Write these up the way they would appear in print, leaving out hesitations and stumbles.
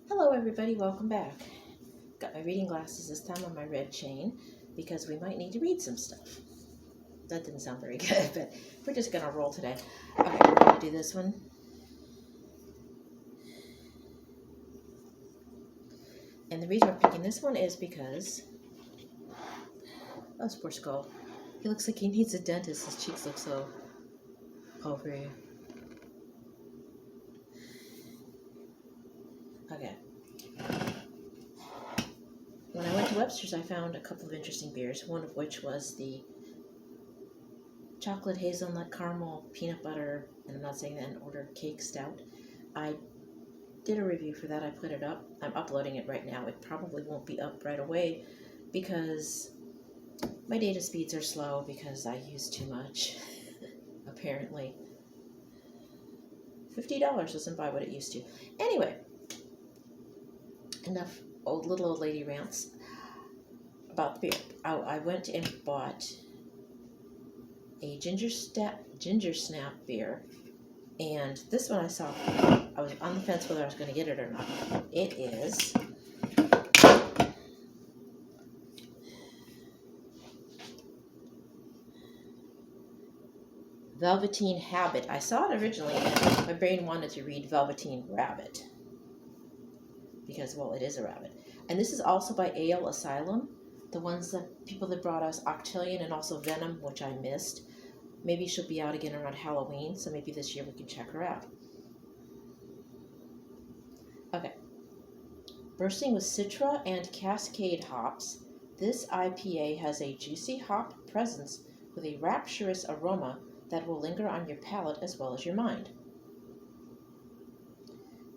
Hello everybody, welcome back. Got my reading glasses this time on my red chain because we might need to read some stuff. That didn't sound very good, but we're just going to roll today. Okay, we're going to do this one. And the reason we're picking this one is because... Oh, this poor Skull. He looks like he needs a dentist. His cheeks look so pulvery. Okay. When I went to Webster's, I found a couple of interesting beers, one of which was the chocolate hazelnut caramel peanut butter, and I'm not saying that in order, cake stout. I did a review for that. I put it up. I'm uploading it right now. It probably won't be up right away because my data speeds are slow because I use too much, apparently. $50 doesn't buy what it used to. Anyway, enough little old lady rants about the beer. I went and bought a ginger snap beer, and this one I saw. I was on the fence whether I was going to get it or not. It is Velveteen Habit. I saw it originally, and my brain wanted to read Velveteen Rabbit because, well, it is a rabbit. And this is also by Ale Asylum, the ones that people that brought us Octillion and also Venom, which I missed. Maybe she'll be out again around Halloween, so maybe this year we can check her out. Okay. Bursting with Citra and Cascade hops, this IPA has a juicy hop presence with a rapturous aroma that will linger on your palate as well as your mind.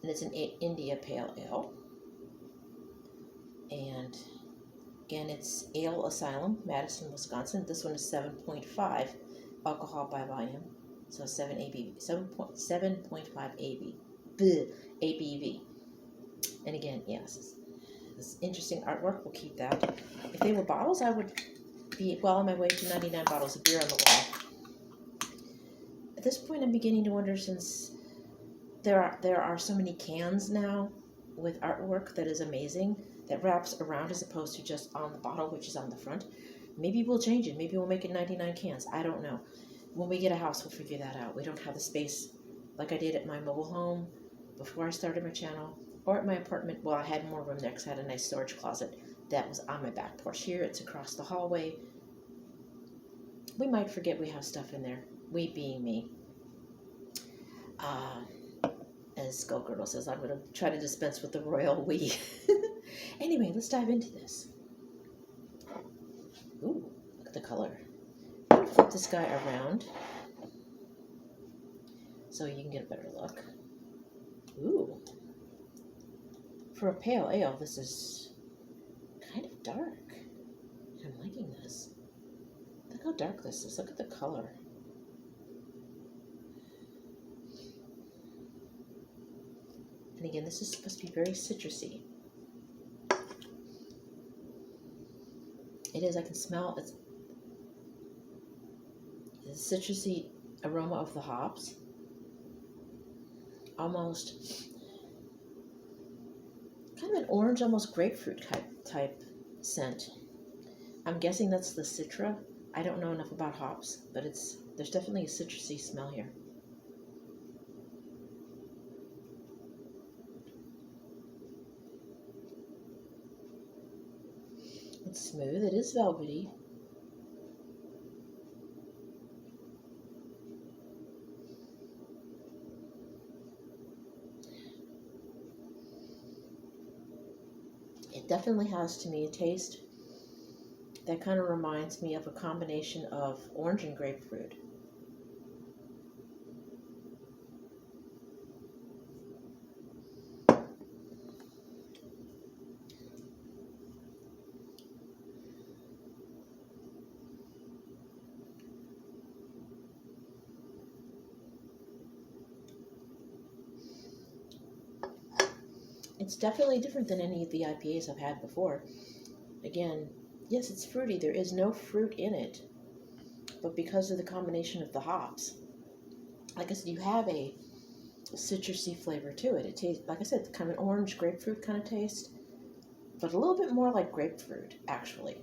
And it's an India Pale Ale. And again, it's Ale Asylum, Madison, Wisconsin. This one is 7.5 alcohol by volume, so 7 ABV, 7.5 ABV. And again, yes, this interesting artwork. We'll keep that. If they were bottles, I would be well on my way to 99 bottles of beer on the wall. At this point, I'm beginning to wonder, since there are so many cans now with artwork that is amazing, that wraps around as opposed to just on the bottle, which is on the front. Maybe we'll change it. Maybe we'll make it 99 cans. I don't know. When we get a house, we'll figure that out. We don't have the space like I did at my mobile home before I started my channel, or at my apartment. Well, I had more room there because I had a nice storage closet that was on my back porch. Here, it's across the hallway. We might forget we have stuff in there. We being me. As Skullgirdle says, I'm going to try to dispense with the royal we. Anyway, let's dive into this. Ooh, look at the color. I'm going to flip this guy around so you can get a better look. Ooh. For a pale ale, this is kind of dark. I'm liking this. Look how dark this is. Look at the color. And again, this is supposed to be very citrusy. It is. I can smell it's the citrusy aroma of the hops. Almost kind of an orange, almost grapefruit type scent. I'm guessing that's the Citra. I don't know enough about hops, but there's definitely a citrusy smell here. It's smooth. It is velvety. It definitely has, to me, a taste that kind of reminds me of a combination of orange and grapefruit. It's definitely different than any of the IPAs I've had before. Again, yes, it's fruity. There is no fruit in it, but because of the combination of the hops, like I said, you have a citrusy flavor to it. It tastes, like I said, kind of an orange grapefruit kind of taste, but a little bit more like grapefruit, actually.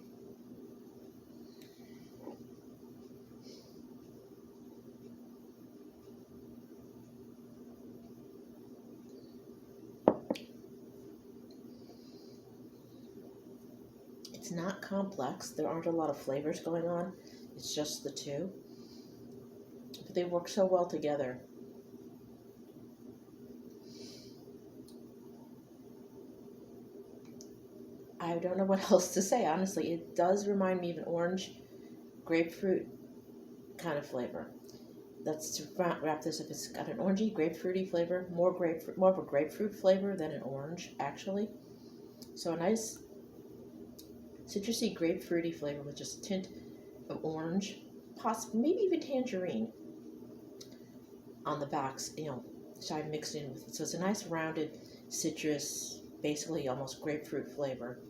It's not complex. There aren't a lot of flavors going on. It's just the two. But they work so well together. I don't know what else to say, honestly. It does remind me of an orange grapefruit kind of flavor. Let's to wrap this up. It's got an orangey, grapefruity flavor, more of a grapefruit flavor than an orange, actually. So a nice citrusy, grapefruity flavor with just a tint of orange, possibly maybe even tangerine on the backs, side mixed in with it. So it's a nice rounded citrus, basically almost grapefruit flavor.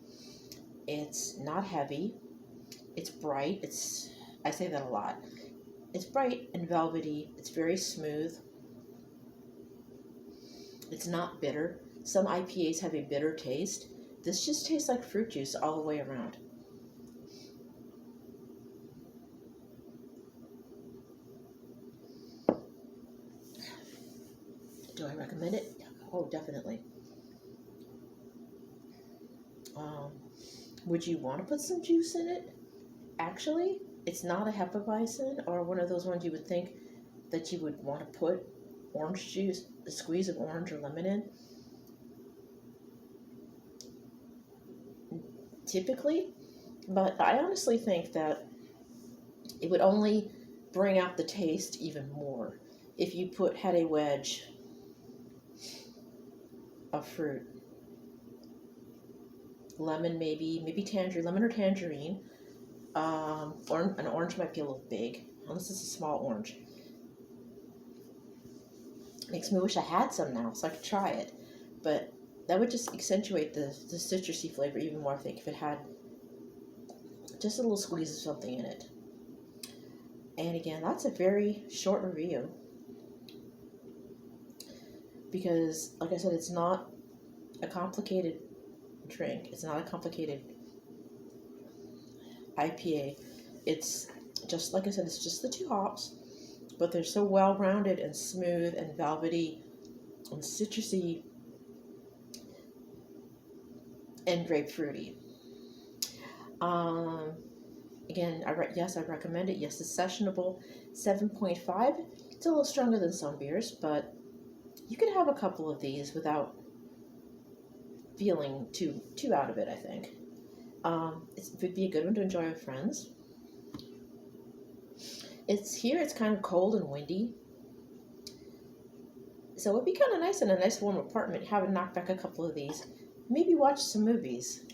It's not heavy. It's bright. I say that a lot. It's bright and velvety. It's very smooth. It's not bitter. Some IPAs have a bitter taste. This just tastes like fruit juice all the way around. Do I recommend it? Oh, definitely. Would you want to put some juice in it? Actually, it's not a Hefeweizen or one of those ones you would think that you would want to put orange juice, a squeeze of orange or lemon in. Typically, but I honestly think that it would only bring out the taste even more if you had a wedge of fruit. Lemon, maybe tangerine, lemon or tangerine. Or an orange might be a little big, unless it's a small orange. Makes me wish I had some now so I could try it. But that would just accentuate the citrusy flavor even more, I think, if it had just a little squeeze of something in it. And again, that's a very short review. Because, like I said, it's not a complicated drink. It's not a complicated IPA. It's just, like I said, it's just the two hops, but they're so well-rounded and smooth and velvety and citrusy and grapefruity. Again, yes, I recommend it. Yes, it's sessionable. 7.5. It's a little stronger than some beers, but you can have a couple of these without feeling too out of it, I think. It would be a good one to enjoy with friends. It's kind of cold and windy, so it'd be kind of nice in a nice warm apartment, having knocked back a couple of these. Maybe watch some movies.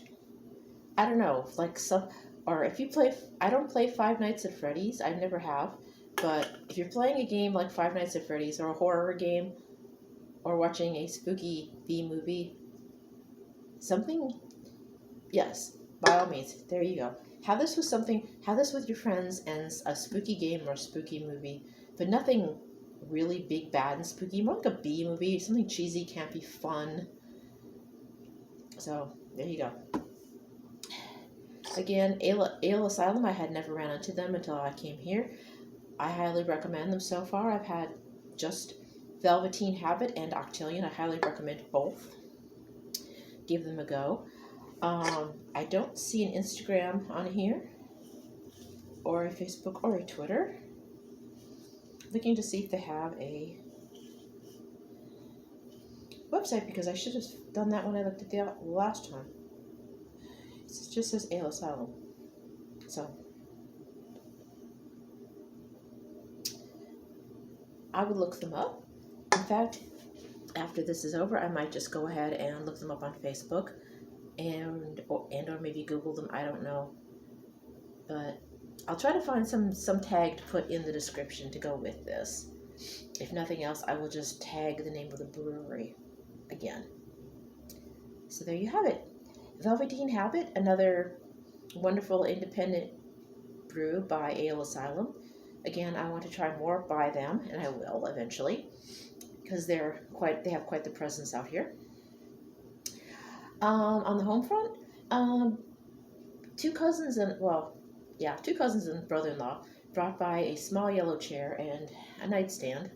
I don't know, or if you play, I don't play Five Nights at Freddy's, I never have, but if you're playing a game like Five Nights at Freddy's, or a horror game, or watching a spooky B movie, yes, by all means, there you go. Have this with your friends and a spooky game or a spooky movie, but nothing really big, bad, and spooky. More like a B movie, something cheesy, campy, fun. So, there you go. Again, Ale Asylum, I had never ran into them until I came here. I highly recommend them so far. I've had just Velveteen Habit and Octillion. I highly recommend both. Give them a go. I don't see an Instagram on here, or a Facebook, or a Twitter. Looking to see if they have a website, because I should have done that when I looked at the last time. It just says Ale Asylum. So, I would look them up. In fact, after this is over, I might just go ahead and look them up on Facebook or maybe Google them. I don't know. But I'll try to find some tag to put in the description to go with this. If nothing else, I will just tag the name of the brewery again. So there you have it. Velveteen Habit, another wonderful independent brew by Ale Asylum. Again, I want to try more by them, and I will eventually. because they have quite the presence out here. On the home front, two cousins and brother-in-law brought by a small yellow chair and a nightstand.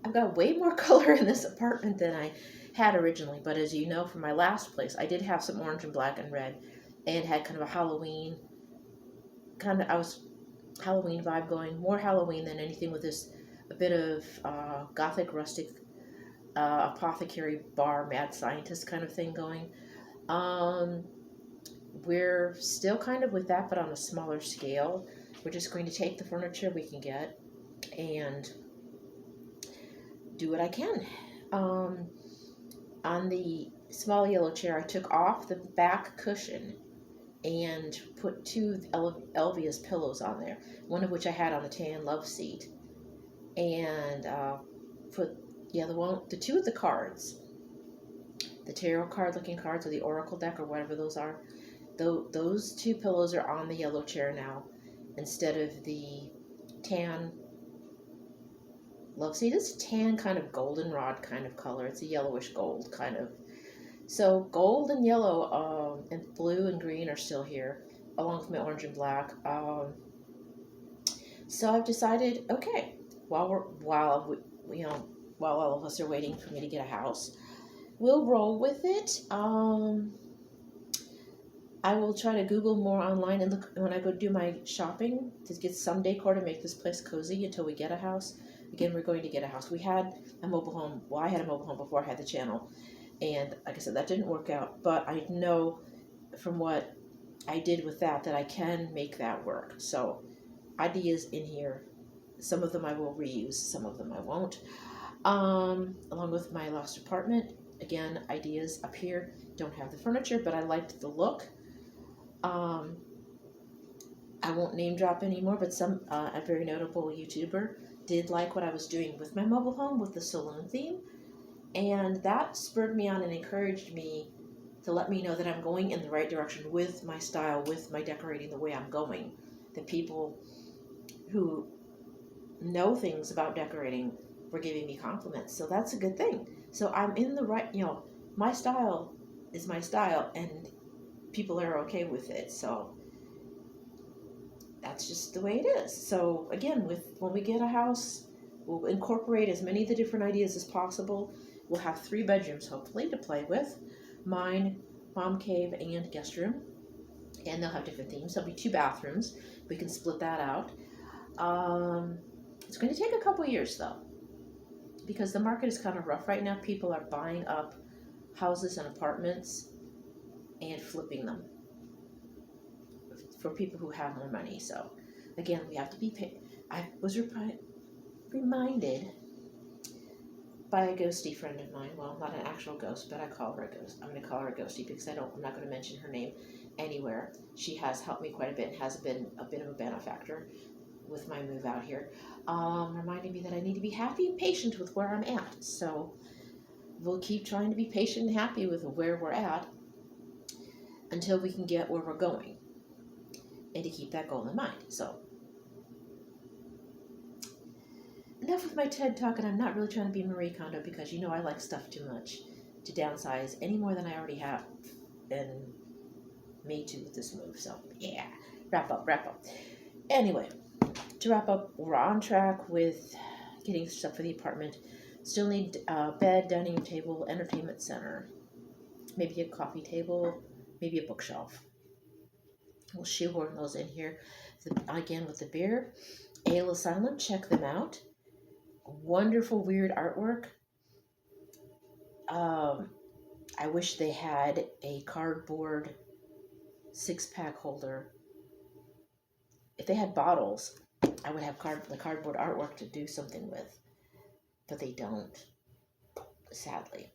I've got way more color in this apartment than I had originally, but as you know from my last place, I did have some orange and black and red, and had kind of a Halloween Halloween vibe going, more Halloween than anything, with this a bit of gothic rustic apothecary bar mad scientist kind of thing going. We're still kind of with that, but on a smaller scale. We're just going to take the furniture we can get and do what I can. On the small yellow chair, I took off the back cushion and put two Elvia's pillows on there, one of which I had on the tan love seat, and put the two of the cards, the tarot card looking cards, or the oracle deck, or whatever those are. Those two pillows are on the yellow chair now, instead of the tan love seat. It's tan kind of goldenrod kind of color. It's a yellowish gold kind of. So gold and yellow and blue and green are still here, along with my orange and black. So I've decided, okay, while all of us are waiting for me to get a house, we'll roll with it. I will try to Google more online and look when I go do my shopping to get some decor to make this place cozy until we get a house. Again, we're going to get a house. We had a mobile home. Well, I had a mobile home before I had the channel. And like I said, that didn't work out. But I know from what I did with that I can make that work. So ideas in here. Some of them I will reuse. Some of them I won't. Along with my last apartment. Again, ideas up here. Don't have the furniture, but I liked the look. I won't name drop anymore, but a very notable YouTuber did like what I was doing with my mobile home with the saloon theme, and that spurred me on and encouraged me to let me know that I'm going in the right direction with my style, with my decorating, the way I'm going. The people who know things about decorating were giving me compliments, so that's a good thing. So I'm in the right, my style is my style, and people are okay with it. So that's just the way it is. So again, when we get a house, we'll incorporate as many of the different ideas as possible. We'll have 3 bedrooms, hopefully, to play with. Mine, mom cave, and guest room. And they'll have different themes. There'll be 2 bathrooms. We can split that out. It's going to take a couple years, though, because the market is kind of rough right now. People are buying up houses and apartments and flipping them for people who have more money. So again, we have to be paid. I was reminded by a ghosty friend of mine. Well, not an actual ghost, but I call her a ghost. I'm going to call her a ghosty because I'm not going to mention her name anywhere. She has helped me quite a bit and has been a bit of a benefactor with my move out here. Reminding me that I need to be happy and patient with where I'm at. So we'll keep trying to be patient and happy with where we're at until we can get where we're going, and to keep that goal in mind. So enough with my TED Talk, and I'm not really trying to be Marie Kondo because I like stuff too much to downsize any more than I already have and made to with this move. So yeah, wrap up. Anyway, to wrap up, we're on track with getting stuff for the apartment. Still need a bed, dining room table, entertainment center, maybe a coffee table, maybe a bookshelf. We'll shoehorn those in here. Again, with the beer, Ale Asylum, check them out. Wonderful, weird artwork. I wish they had a cardboard 6-pack holder. If they had bottles, I would have the cardboard artwork to do something with, but they don't, sadly.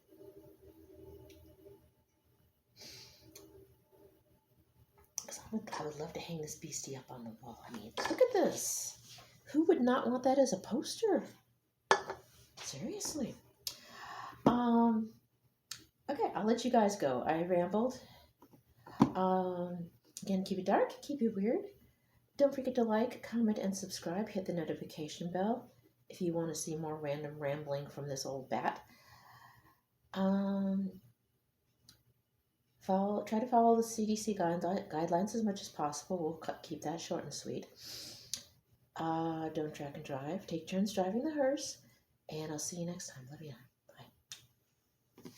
I would love to hang this beastie up on the wall. I mean, look at this. Who would not want that as a poster? Seriously. Okay, I'll let you guys go. I rambled. Again, keep it dark, keep it weird. Don't forget to like, comment, and subscribe. Hit the notification bell. if you want to see more random rambling from this old bat. Try to follow the CDC guidelines as much as possible. We'll keep that short and sweet. Don't drink and drive. Take turns driving the hearse. And I'll see you next time. Love you. Bye.